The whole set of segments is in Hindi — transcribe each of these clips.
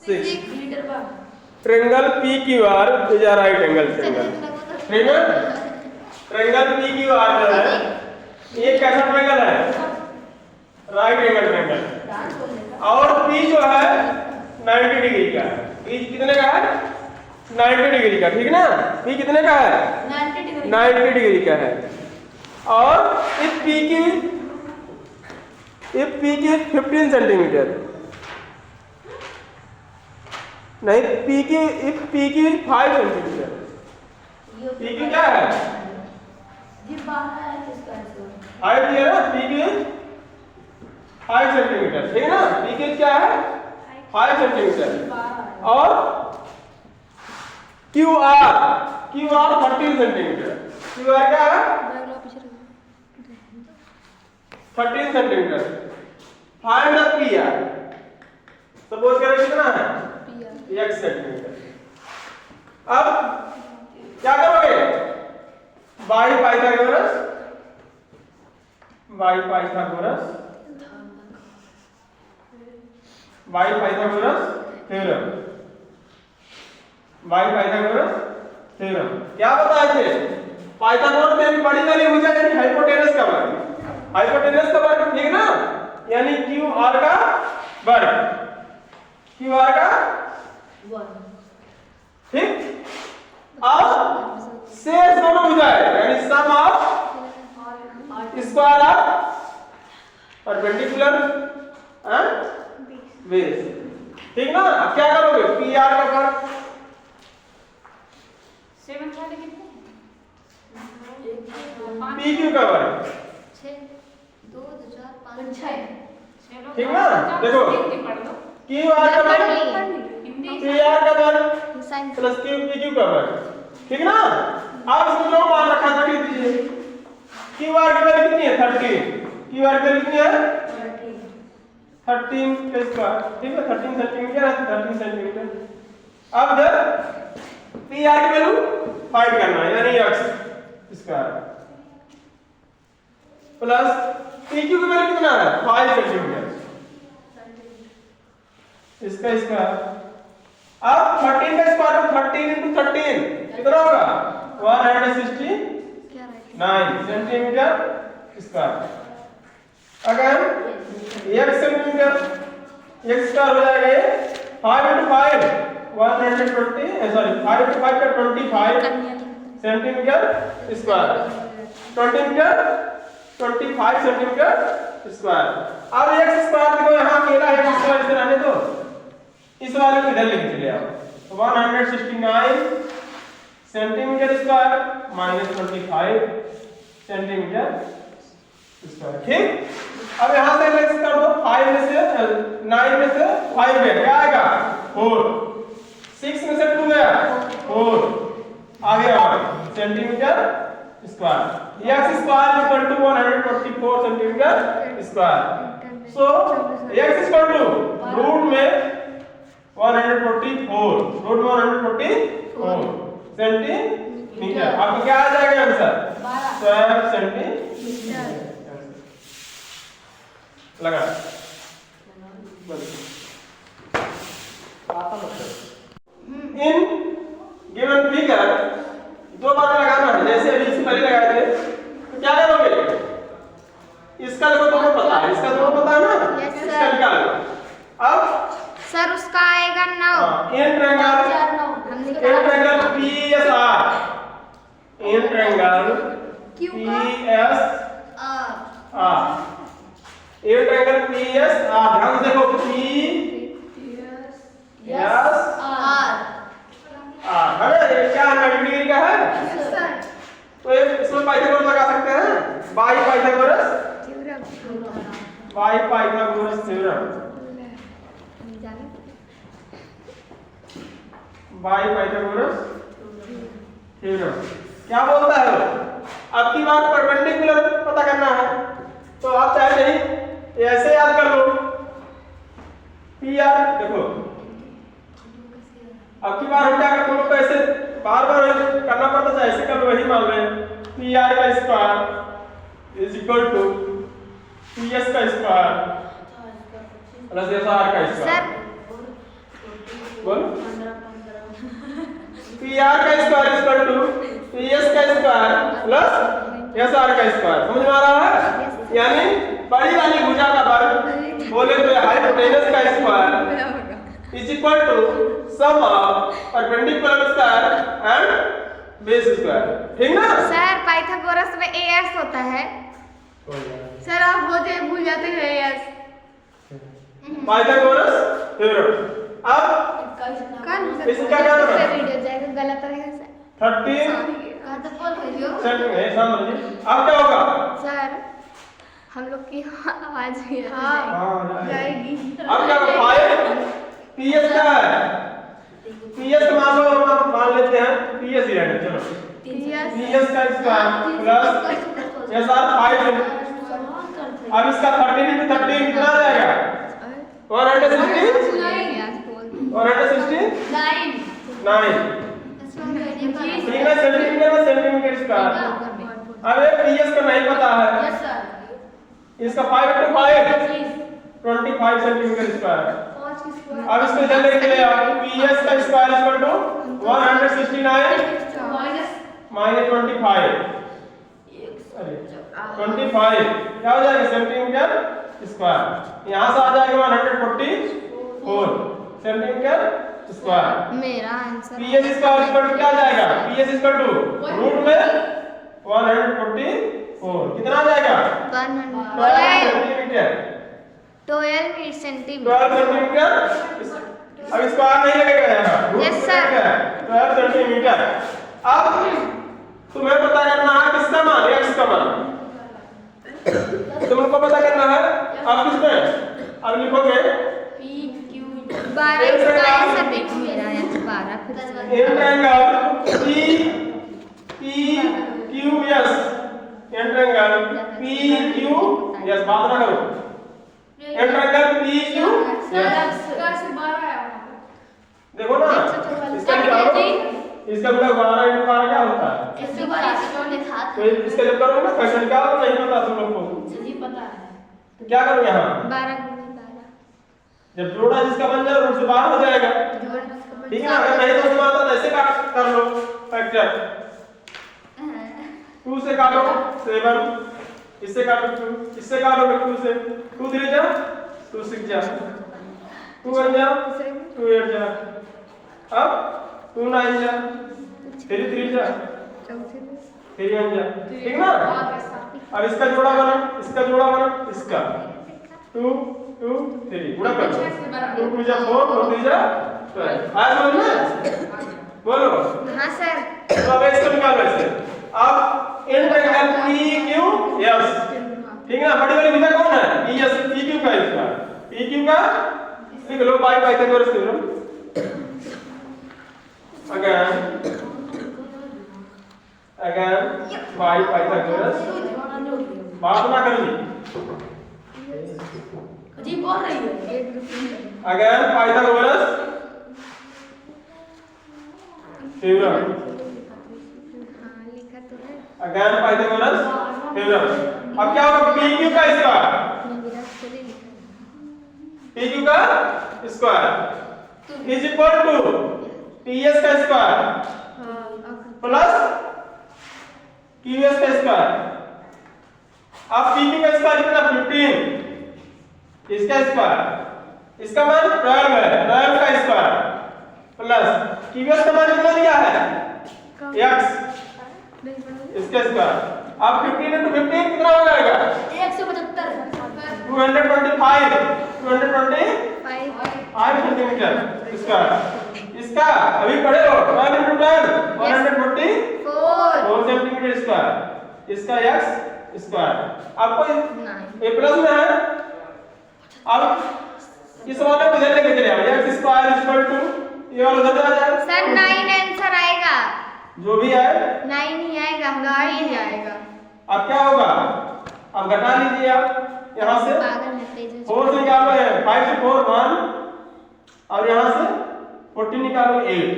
6. Triangle PQR is a right angle triangle. ठीक है? ट्रायंगल PQR जो है ये कैसा ट्रायंगल है? Right angle triangle. और P जो है 90 डिग्री का है। P कितने का है? 90 डिग्री का, ठीक ना? P कितने का है? 90 डिग्री का है। और if PQ is 15 सेंटीमीटर, नहीं if PQ is 5 centimetre, PQ क्या है? 5 दिया ना, PQ 5 सेंटीमीटर, ठीक है ना? PQ क्या है? 5 सेंटीमीटर। और QR 13 सेंटीमीटर। QR क्या है? 13 centimetre. Find the PR। Suppose करें कितना है? x centimetre. अब क्या करोगे? बाई पाइथागोरस थ्योरम क्या बताए थे? पाइथागोरस में बड़ी वाली भुजा यानी हाइपोटेनस का वर्ग, ठीक ना? यानी QR का वर्ग, ठीक? अब शेष दोनों भुजाएं यानी sum of square of perpendicular base, ठीक ना? अब क्या करोगे? PR का वर्ग 7 वाले कितने? PQ का वर्ग 6 2 4 5 6, ठीक ना? देखो QR का वर्ग PR का वर्ग प्लस PQ का वर्ग, ठीक ना? अब इसमें जो मान रखा था लिख दीजिए। QR की वैल्यू कितनी है? 13। QR की वैल्यू कितनी है? 13 का स्क्वायर, ठीक है? 13 सेंटीमीटर है, 13 सेंटीमीटर। अब जब PR की वैल्यू फाइंड करना है यानी x स्क्वायर प्लस PQ की वैल्यू कितना है? 5 सेंटीमीटर, इसका स्क्वायर। अब 13 का स्क्वायर 13 into 13 कितना होगा? 169 सेंटीमीटर स्क्वायर। अगर x सेंटीमीटर x स्क्वायर हो जाएगा ये 5 into 5 120 सॉरी 5 into 5 का 25 सेंटीमीटर स्क्वायर, 25 सेंटीमीटर स्क्वायर। अब x स्क्वायर देखो यहाँ अकेला x स्क्वायर इधर आने दो, इस वाले को इधर लेके चले आओ। 169 centimetre square minus 25 centimetre square, ठीक? अब यहाँ से लेक्स कर दो, 5 में से 9 में से 5 गया, क्या आएगा? 4। 6 में से 2 गया, 4 आ गया centimetre square. x square equal to 144 centimetre square. So x equal to root में 144 सेंटीमीटर। आपको क्या आ जाएगा आंसर? 12 सेंटीमीटर लगा। इन गिवन फिगर दो बार लगाना है, जैसे अभी इससे पहले लगाए थे। तो क्या करोगे? इसका देखो दोनों पता है, इसका दोनों पता है ना? इसका निकालो। अब सर उसका आएगा 9। In triangle PSR, in triangle PSR, ये ट्रायंगल PSR, ध्यान से देखो PSR है ना? ये क्या 90 डिग्री का है? तो इसमें पाइथागोरस लगा सकते हैं, by Pythagoras theorem. By Pythagoras theorem क्या बोलता है? अब की बार परपेंडिकुलर पता करना है, तो आप चाहे नहीं ऐसे याद कर लो। PR देखो, अब की बार हम क्या करते हैं? तो ऐसे बार बार करना पड़ता है, ऐसे कर लो, वही मान लें। PR का square is equal to PS का स्क्वायर प्लस SR का स्क्वायर। बोलो पी आर का square equal to P S का स्क्वायर प्लस एस आर का स्क्वायर। समझ में आ रहा है? यानी बड़ी वाली भुजा का वर्ग बोले तो हाइपोटेनस का square is equal to sum of perpendicular square and base square. ठीक ना सर पाइथागोरस में एएस होता है। सर आप बोलते भूल जाते हैं एएस। Pythagoras theorem. अब इसका क्या होगा? वीडियो जाएगा गलत रहेगा सर। 13 कहां तक बोल रही हो? अब क्या होगा? सर हम लोग की आवाज भी जाएगी। अब क्या होगा? 5 पीएस क्या है? पीएस मान लो हम मान लेते हैं पीएस ही रहने। चलो पीएस का स्क्वायर प्लस एसआर 5। अब इसका 13 into 13 कितना आ जाएगा? 116 9 ठीक है। सेंटीमीटर में सेंटीमीटर स्क्वायर। अब ये पीएस का नहीं पता है। Yes sir. इसका 5 into 5 25 सेंटीमीटर स्क्वायर। अब इसको जल्दी के लिए आप पीएस का स्क्वायर इक्वल टू 169 माइनस 25 25 क्या हो जाएगा? Centimetre square. यहां से आ जाएगा 144 सेंटीमीटर स्क्वायर। मेरा answer PS square equal to क्या आ जाएगा? पीएस इक्वल टू रूट में 144 कितना आ जाएगा? 12 सेंटीमीटर 12 सेंटीमीटर। 12 सेंटीमीटर। अब स्क्वायर नहीं लगेगा यहाँ। Yes sir. 12 सेंटीमीटर। अब तुम्हें पता करना है किसका मान? x का मान तुमको पता करना है। अब किसमें? अब लिखोगे p q 12 स्क्वायर सर। देखो मेरा है 12 फिर से in triangle p q s in triangle p q s बात ना करो। In triangle p q s देखो ना इसका निकालो। इसका मतलब 12 into 12 क्या होता है? तो इसका जब करोगे ना क्वेश्चन क्या तो नहीं पता तुम लोग को। जी पता है। तो क्या करो यहाँ 12 गुने 12 जब जोड़ा जिसका बन जाए रूट से बाहर हो जाएगा। ठीक है ना? अगर नहीं तो उसमें आता तो ऐसे काट कर लो फैक्टर 2 से काटो 7 इससे काटो 2 इससे काटोगे 2 से 2 3 जा 2 6 जा 2 1 जा 2 8 जा अब 2 9 जा 3 3 जा 3 1 जा। ठीक ना? अब इसका जोड़ा बना इसका 2 2 3 गुणा कर 2 2 जा 4 4 3 जा 12 आज समझ में बोलो। हां सर। तो अब इसको निकालो इससे। अब in triangle P Q S. ठीक है ना? बड़ी वाली भुजा कौन है? पी एस पी क्यू का इसका पी क्यू का लिख लो by Pythagoras theorem. again by Pythagoras बात ना करो जी बोल रही है। again Pythagoras theorem लिखा तो है। again Pythagoras theorem। अब क्या होगा? PQ का स्क्वायर PQ का square is equal to PS का स्क्वायर प्लस QS का स्क्वायर। अब PQ का स्क्वायर कितना? 15 इसका स्क्वायर इसका मान 12 है 12 का स्क्वायर प्लस QS का मान कितना दिया है? x इसका स्क्वायर। अब 15 into 15 कितना हो जाएगा? 175 225 सेंटीमीटर स्क्वायर। इसका अभी पढ़े हो 12 into 12 144 सेंटीमीटर स्क्वायर। इसका x स्क्वायर आपको ए प्लस में है। अब इस वाले को इधर लेके चले आओ x स्क्वायर इक्वल टू ये वाला उधर आ जाएगा सर 9 आंसर आएगा। जो भी है 9 ही आएगा 9 ही आएगा। अब क्या होगा? अब घटा लीजिए आप यहां से पागल है पेज 4 से निकालो 5 से 4 1 और यहां से 14 निकालो 8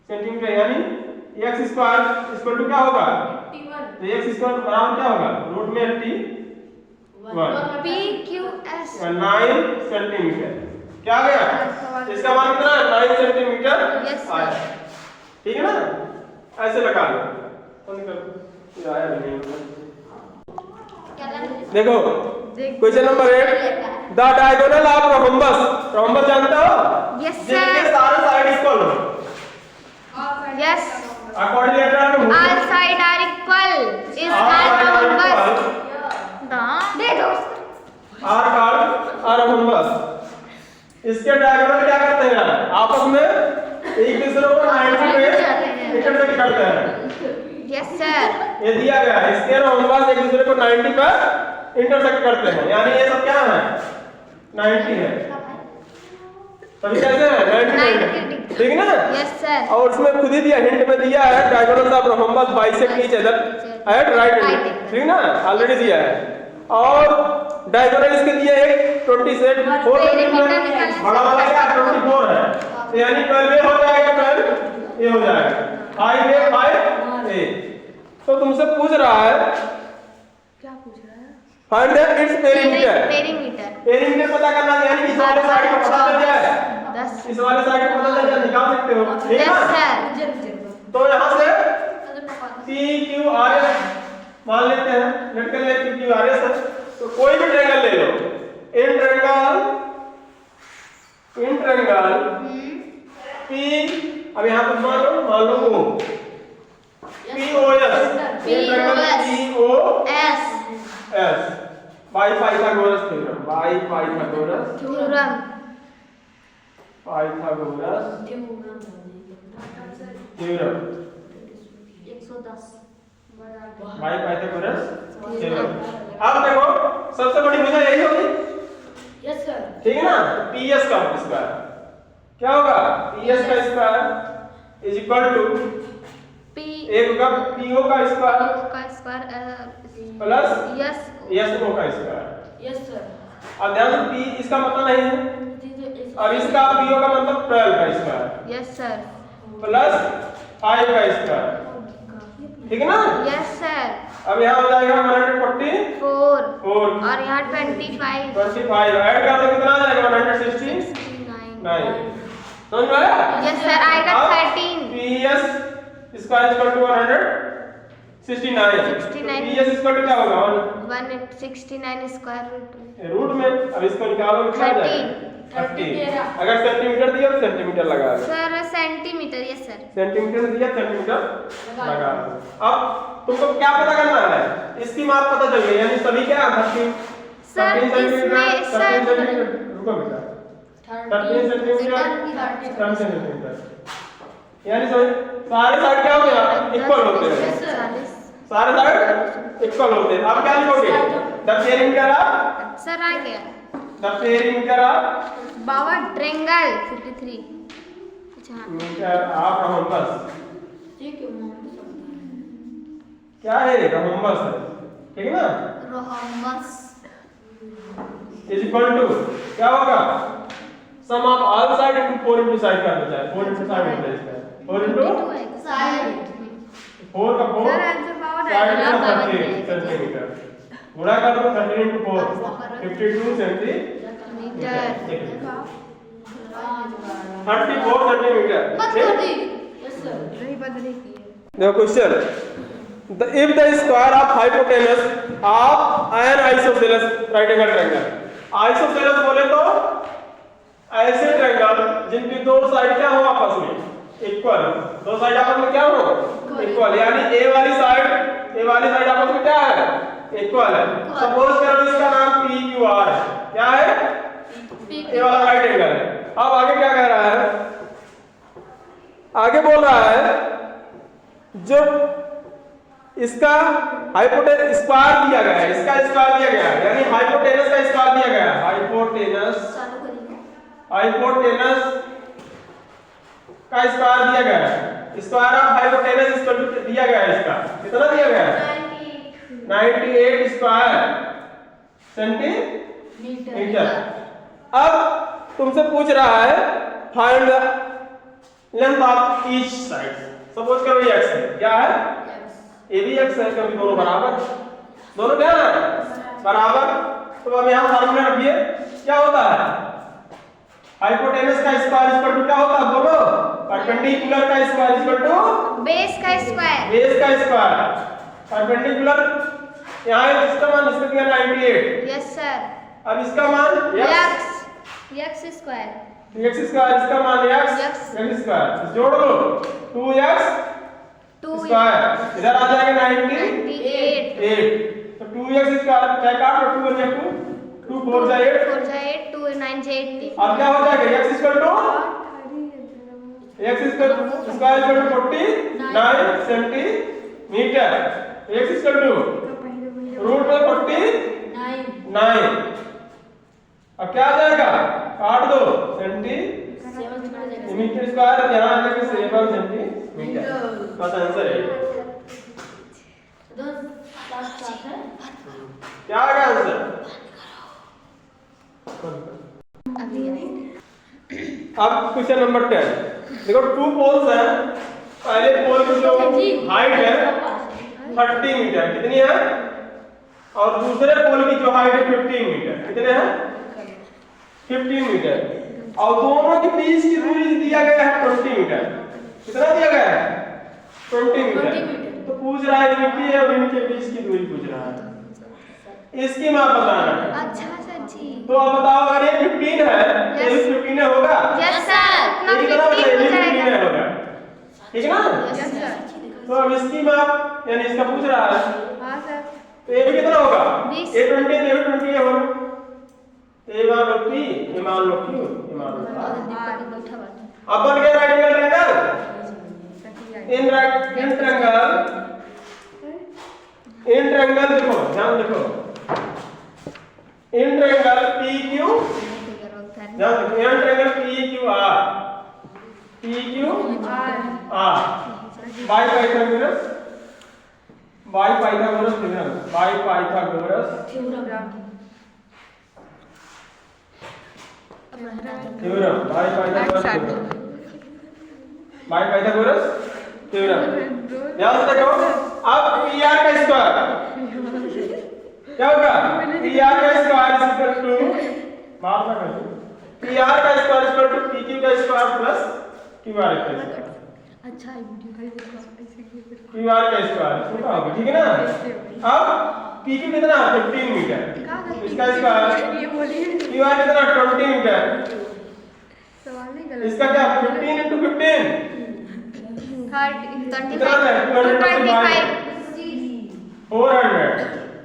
सेंटीमीटर यानी x स्क्वायर इक्वल टू क्या होगा? 81। तो x स्क्वायर बराबर क्या होगा? रूट में 81 PQS 9 सेंटीमीटर। क्या आ गया? इसका मान कितना है? 9 सेंटीमीटर Yes, sir. आया। ठीक है ना, ऐसे लगा लो। ये आया भी नहीं। देखो question number 8, the diagonal of rhombus. Rhombus जानते हो? Yes, sir. जिनके सारे साइड इक्वल हो। Yes. Quadrilateral All sides are equal. Is called rhombus. दे दो। Are called are rhombus. इसके डायगोनल क्या करते हैं? आपस में एक दूसरे को 90 पे इंटरसेक्ट करते हैं। Yes, sir. ये दिया गया है, इसके रोम्बस एक दूसरे को 90 पर इंटरसेक्ट करते हैं, यानी ये सब क्या है? 90 है। सभी कैसे हैं? 90, ठीक है ना? Yes, sir. और उसमें खुद ही दिया, हिंट में दिया है diagonals of rhombus bisect each other at right angle, ठीक ना, ऑलरेडी दिया है। और डायगोनल इसके दिए एक 20 से 4 बड़ा वाला क्या 24 है, तो यानी 12 हो जाएगा, 12 ये हो जाएगा 5 5 ए। तो तुमसे पूछ रहा है, क्या पूछ रहा है? Find that its perimeter. Perimeter पता करना, यानी इस वाले साइड को पता चल जाए, 10। इस वाले साइड को पता चल जाए, निकाल सकते हो, ठीक है Yes, ना? sir. तो यहाँ से पी क्यू आर एस मान लेते हैं, लेट कर ले पी क्यू आर एस है, तो कोई भी ट्रायंगल ले लो, इन ट्रायंगल पी, अब यहाँ पर मान लो O P O S, in triangle P O S. S by Pythagoras theorem, by Pythagoras theorem. Theorem 110 by Pythagoras theorem. अब देखो सबसे बड़ी भुजा यही होगी, Yes, sir. ठीक है ना? पीएस का स्क्वायर क्या होगा? पीएस का square is equal to P एक होगा पीओ का स्क्वायर का स्क्वायर प्लस Yes. एसओ का स्क्वायर। Yes, sir. अब ध्यान से पी इसका मतलब नहीं है, और इसका पीओ का मतलब 12 का स्क्वायर Yes, sir. प्लस 5 का स्क्वायर, ठीक है ना? Yes, sir. अब यहाँ हो जाएगा 144 4 और यहाँ 25 25 ऐड कर दो, कितना आ जाएगा? 169। 69 समझ में आया? Yes, sir. आएगा 13 PS square equal to 169। 69 PS equal to क्या होगा? 169 स्क्वायर रूट रूट में, अब इसको निकालो, कितना आ जाएगा? 30। अगर सेंटीमीटर दिया तो सेंटीमीटर लगा दो, sir centimetre. Yes sir. Centimetre दिया सेंटीमीटर लगा दो। अब तुमको क्या पता करना है? इसकी माप पता चल गई, यानी सभी क्या 13 सर इसमें सर रुको बेटा 13 सेंटीमीटर 10 सेंटीमीटर, यानी सारे साइड क्या हो गया? इक्वल होते हैं, सारे साइड इक्वल होते हैं। अब क्या लिखोगे? द पेरीमीटर ऑफ, सर आ गया the perimeter of Baba triangle 53। अच्छा मीटर ऑफ रोम्बस, ठीक है क्या है? रोम्बस है, ठीक है ना? रोम्बस इज इक्वल टू क्या होगा? Sum of all side into 4 into side का होता है, 4 इनटू साइड होता है इसका, 4 इनटू साइड 4 का 4 sir answer power side diagram का बना 30 सेंटीमीटर, गुणा कर दो 13 इनटू 4 52 सेंटीमीटर, 34 सेंटीमीटर। मत कर दी। यस सर नहीं बदले की है। देखो question, if the square of hypotenuse of an isosceles right angle triangle, isosceles बोले तो ऐसे ट्रायंगल जिनकी दो साइड क्या हो आपस में इक्वल, दो साइड आपस में क्या हो इक्वल, यानी ए वाली साइड आपस में क्या है? इक्वल है। सपोज करो इसका नाम पी क्यू आर है, क्या है? ए वाला राइट एंगल है। अब आगे क्या कह रहा है? आगे बोल रहा है जो इसका हाइपोटेनस स्क्वायर दिया गया है, इसका स्क्वायर दिया गया है, यानी हाइपोटेनस का स्क्वायर दिया गया है, हाइपोटेनस का स्क्वायर दिया गया है, square of hypotenuse equal to दिया गया है, इसका कितना दिया गया है? 98 स्क्वायर सेंटीमीटर। अब तुमसे पूछ रहा है find the length of each side. Suppose करो ये x है, क्या है? ये भी x है, क्योंकि दोनों बराबर, दोनों क्या है? बराबर। तो अब यहाँ फॉर्मूला रखिए, क्या होता है? हाइपोटेनस का स्क्वायर इक्वल टू क्या होता है? परपेंडिकुलर का स्क्वायर इक्वल टू बेस का स्क्वायर। बेस का स्क्वायर। परपेंडिकुलर यहाँ है, इसका मान इसका किया 98। Yes sir. अब इसका मान x स्क्वायर, x स्क्वायर, इसका मान x स्क्वायर, जोड़ लो 2x स्क्वायर, इधर आ जाएगा 98। तो 2x स्क्वायर क्या काट 2 और 2 4 जा 8 2 9 जा 80। अब क्या हो जाएगा x square to x square equal to 49 centimetre. x square to root में 49। अब क्या आ जाएगा, काट दो सेंटीमीटर स्क्वायर, यहाँ आ जाएगा 7 सेंटीमीटर। बस आंसर है। क्या आ गया आंसर? अब क्वेश्चन नंबर 10 देखो, 2 पोल्स हैं। पहले पोल की जो हाइट है 30 मीटर, कितनी है? और दूसरे पोल की जो हाइट है 15 मीटर, कितने हैं? 15 मीटर। और दोनों के बीच की दूरी दिया गया है 20 मीटर। कितना दिया गया है? 20 मीटर। तो पूछ रहा है इनकी है और इनके बीच की दूरी पूछ रहा है, इसकी माप बताना है। अच्छा सर जी। तो अब बताओ, अगर ये 15 है तो ये 15 होगा। यस सर, ये कितना होगा? ये 15 होगा, ठीक है ना? Yes sir. तो अब इसकी माप यानी इसका पूछ रहा है, हां सर। तो ये भी कितना होगा? 20। ये 20 ये 20 होगा। तो ये मान लो P, ये मान लो Q, ये मान लो R। अब बन गया right angle triangle. In triangle देखो, ध्यान देखो, इन ट्रायंगल PQ, ध्यान देखो, in triangle PQR, bye Pythagoras theorem. ध्यान से देखो, अब PR का स्क्वायर क्या होगा? PR का स्क्वायर इक्वल टू PR का स्क्वायर इक्वल टू PQ का स्क्वायर प्लस QR का स्क्वायर। अच्छा QR का स्क्वायर क्या होगा, ठीक है ना? अब PQ कितना? 15 मीटर, इसका स्क्वायर QR कितना? 20 मीटर, इसका क्या? 15 into 15 35 400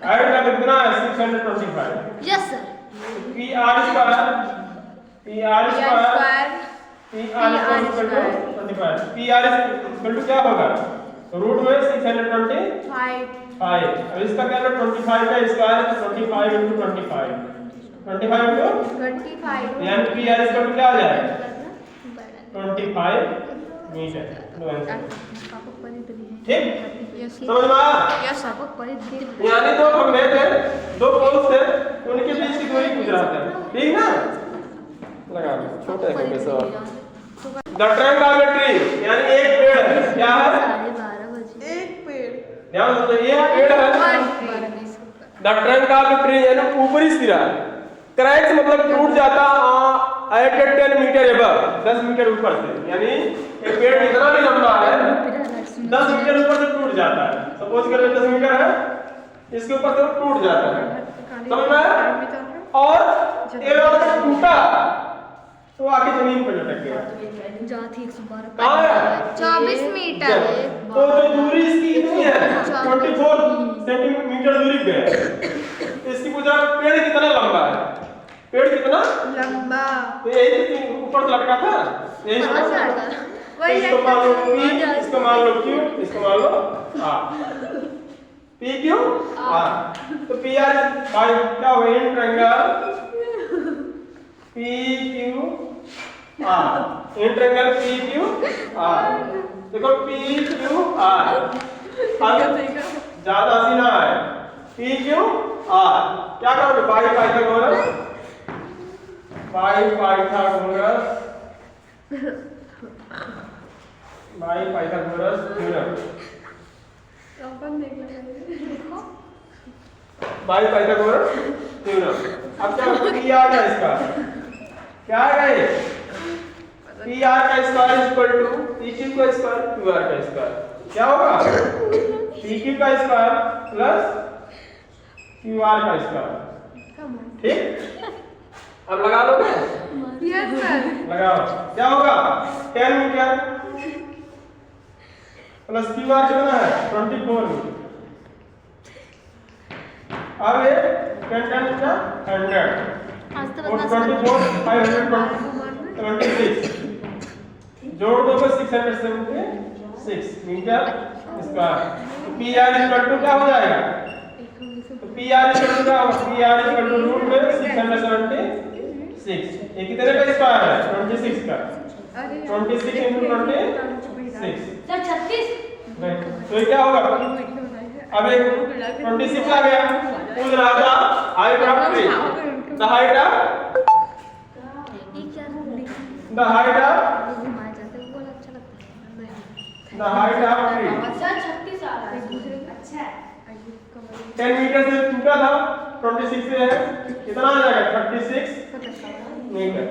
ऐड कर कितना? 625। Yes sir. PR square equal to क्या होगा? रूट में 625। अब इसका क्या है? 25 का स्क्वायर है, 25 into 25 यानी PR इक्वल टू क्या आ जाएगा? 25 मीटर। ठीक, समझ में आया? यानी दो खंभे थे, दो पोल्स थे, उनके बीच की दूरी पूछ रहा था, ठीक ना? लगा दो छोटे खंभे से। द ट्रायंगल ट्री यानी एक पेड़ है, क्या है? एक पेड़। ध्यान दो, एक पेड़ है। द ट्रायंगल ट्री यानी ऊपरी सिरा, क्रैक्स मतलब टूट जाता एट 10 मीटर एबव, 10 मीटर ऊपर से, यानी एक पेड़ कितना भी लंबा है 10 मीटर ऊपर से टूट जाता है। सपोज कर 10 मीटर है, इसके ऊपर से टूट जाता है, समझ में आया? और ये अगर टूटा तो आके जमीन पर लटक गया। 24 मीटर। तो जो दूरी इसकी कितनी है? 24 सेंटीमीटर दूरी पे है। इसकी पूछा पेड़ कितना लंबा है? पेड़ कितना लंबा? तो यही ऊपर से लटका था, यही इसको मान लो P, इसको मान लो Q, इसको मान लो R। PQ R। तो PR बाय क्या होगा? In triangle PQ R, in triangle PQ R। देखो PQ R, अब ज्यादा सीना है, PQ R क्या करोगे? By Pythagoras theorem. By Pythagoras theorem. अब क्या PR है? इसका क्या है? पी आर का square is equal to P Q का स्क्वायर क्यू आर का स्क्वायर। क्या होगा? पी क्यू का स्क्वायर प्लस क्यू आर का स्क्वायर। ठीक, अब लगा लोगे? Yes sir. लगाओ। क्या होगा? 10 मीटर प्लस क्यू आर कितना है? 24 मीटर। अब ये 10 10 का 100 और 24 526 जोड़ दो 676 मीटर स्क्वायर। तो पी आर इक्वल टू क्या हो जाएगा? तो पी आर इक्वल टू क्या होगा? P R equal to root में 676। ये कितने का स्क्वायर है? 26 का। 26 into 26 सर 36 नहीं, तो ये क्या होगा? अब एक 26 आ गया। उस राजा height of tree, the height of the height of tree sir 36 आ रहा है। अच्छा 10 मीटर से टूटा था, 26 से है, कितना आ जाएगा? 36 मीटर।